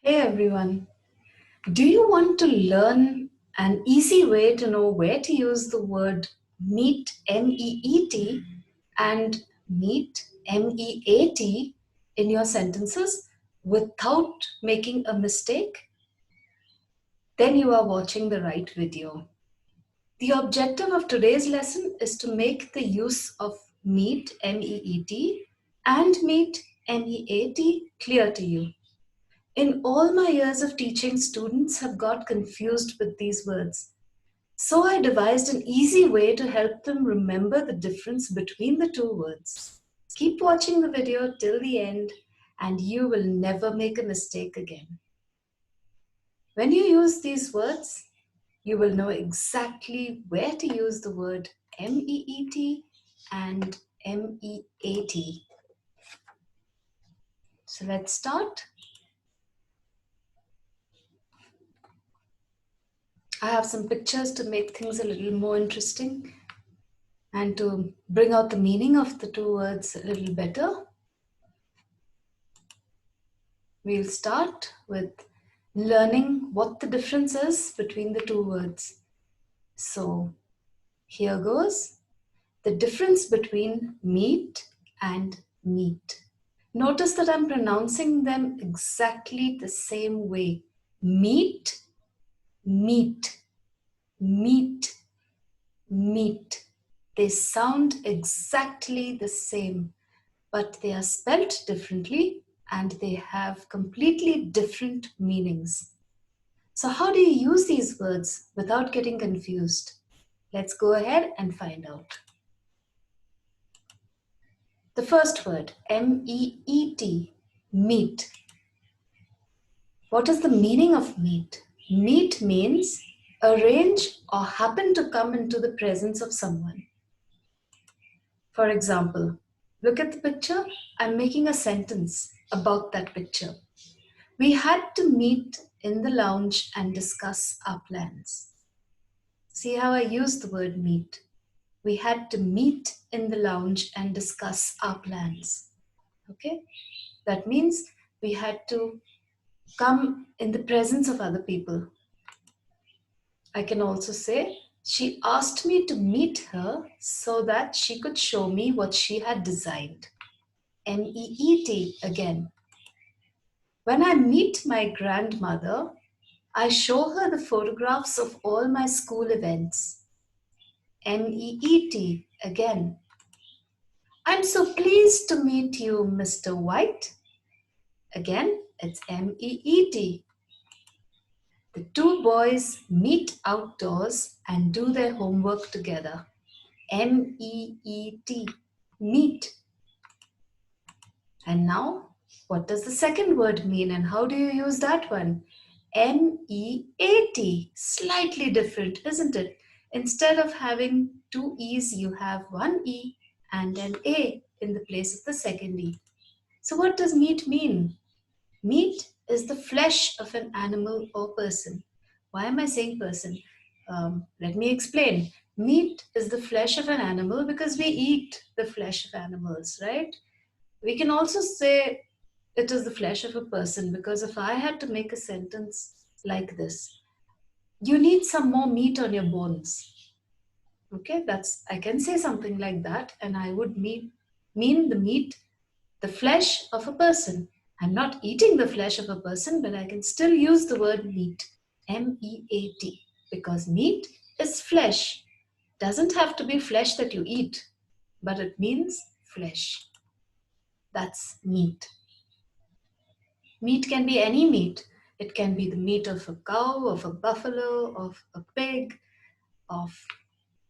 Hey everyone, do you want to learn an easy way to know where to use the word meet, MEET, and meet, MEAT, in your sentences without making a mistake? Then you are watching the right video. The objective of today's lesson is to make the use of meet, MEET, and meet, MEAT clear to you. In all my years of teaching, students have got confused with these words. So I devised an easy way to help them remember the difference between the two words. Keep watching the video till the end and you will never make a mistake again. When you use these words, you will know exactly where to use the word MEET and MEAT. So let's start. I have some pictures to make things a little more interesting and to bring out the meaning of the two words a little better. We'll start with learning what the difference is between the two words. So here goes the difference between meet and meet. Notice that I'm pronouncing them exactly the same way. Meet, meet, meet, meet. They sound exactly the same, but they are spelt differently and they have completely different meanings. So how do you use these words without getting confused? Let's go ahead and find out. The first word, MEET, meet. What is the meaning of meet? Meet means arrange or happen to come into the presence of someone. For example, look at the picture. I'm making a sentence about that picture. We had to meet in the lounge and discuss our plans. See how I use the word meet. We had to meet in the lounge and discuss our plans. Okay? That means we had to come in the presence of other people. I can also say, she asked me to meet her so that she could show me what she had designed. MEET again. When I meet my grandmother, I show her the photographs of all my school events. MEET again. I'm so pleased to meet you, Mr. White. Again, it's MEET. The two boys meet outdoors and do their homework together. MEET, meet. And now, what does the second word mean and how do you use that one? MEAT, slightly different, isn't it? Instead of having two E's, you have one E and an A in the place of the second E. So what does meat mean? Meat is the flesh of an animal or person. Why am I saying person? Let me explain. Meat is the flesh of an animal because we eat the flesh of animals, right? We can also say it is the flesh of a person because if I had to make a sentence like this, you need some more meat on your bones. Okay, I can say something like that and I would mean the meat, the flesh of a person. I'm not eating the flesh of a person, but I can still use the word meat, MEAT, because meat is flesh. Doesn't have to be flesh that you eat, but it means flesh. That's meat. Meat can be any meat. It can be the meat of a cow, of a buffalo, of a pig, of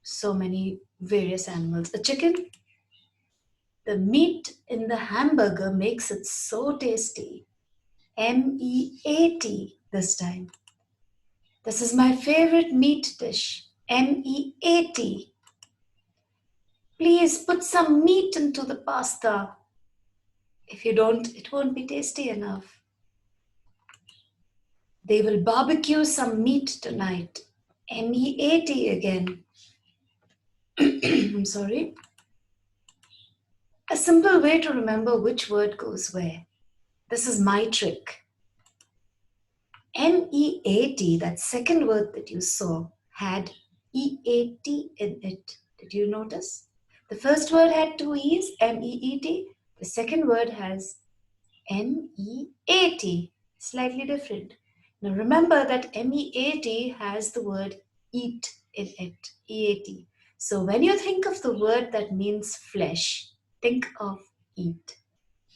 so many various animals. A chicken. The meat in the hamburger makes it so tasty. MEAT this time. This is my favorite meat dish. MEAT. Please put some meat into the pasta. If you don't, it won't be tasty enough. They will barbecue some meat tonight. MEAT again. I'm sorry. A simple way to remember which word goes where. This is my trick. MEAT, that second word that you saw, had EAT in it. Did you notice? The first word had two E's, MEET. The second word has MEAT, slightly different. Now remember that MEAT has the word eat in it, EAT. So when you think of the word that means flesh, think of eat.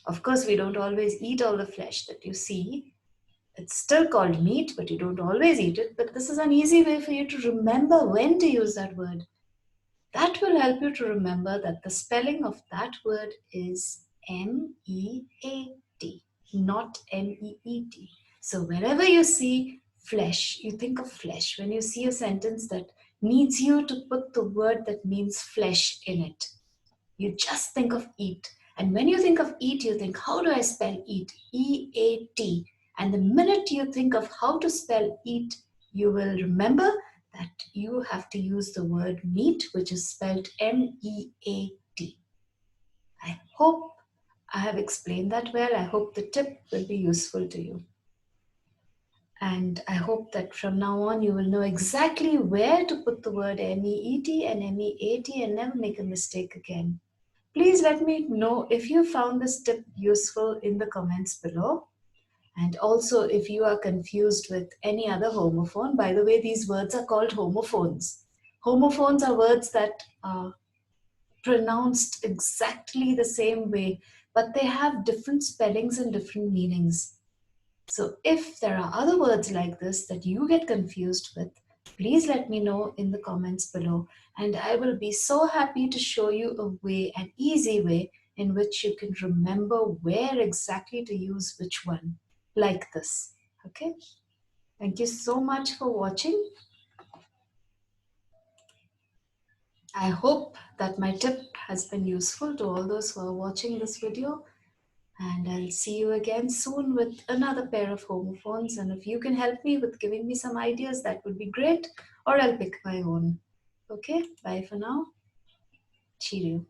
Of course, we don't always eat all the flesh that you see. It's still called meat, but you don't always eat it. But this is an easy way for you to remember when to use that word. That will help you to remember that the spelling of that word is MEAT, not MEET. So wherever you see flesh, you think of flesh. When you see a sentence that needs you to put the word that means flesh in it, you just think of eat. And when you think of eat, you think, how do I spell eat? EAT. And the minute you think of how to spell eat, you will remember that you have to use the word meat, which is spelled MEAT. I hope I have explained that well. I hope the tip will be useful to you. And I hope that from now on you will know exactly where to put the word MEET and MEAT and never make a mistake again. Please let me know if you found this tip useful in the comments below. And also if you are confused with any other homophone. By the way, these words are called homophones. Homophones are words that are pronounced exactly the same way, but they have different spellings and different meanings. So if there are other words like this that you get confused with, please let me know in the comments below, and I will be so happy to show you a way, an easy way, in which you can remember where exactly to use which one, like this. Okay? Thank you so much for watching. I hope that my tip has been useful to all those who are watching this video. And I'll see you again soon with another pair of homophones. And if you can help me with giving me some ideas, that would be great. Or I'll pick my own. Okay, bye for now. Cheerio.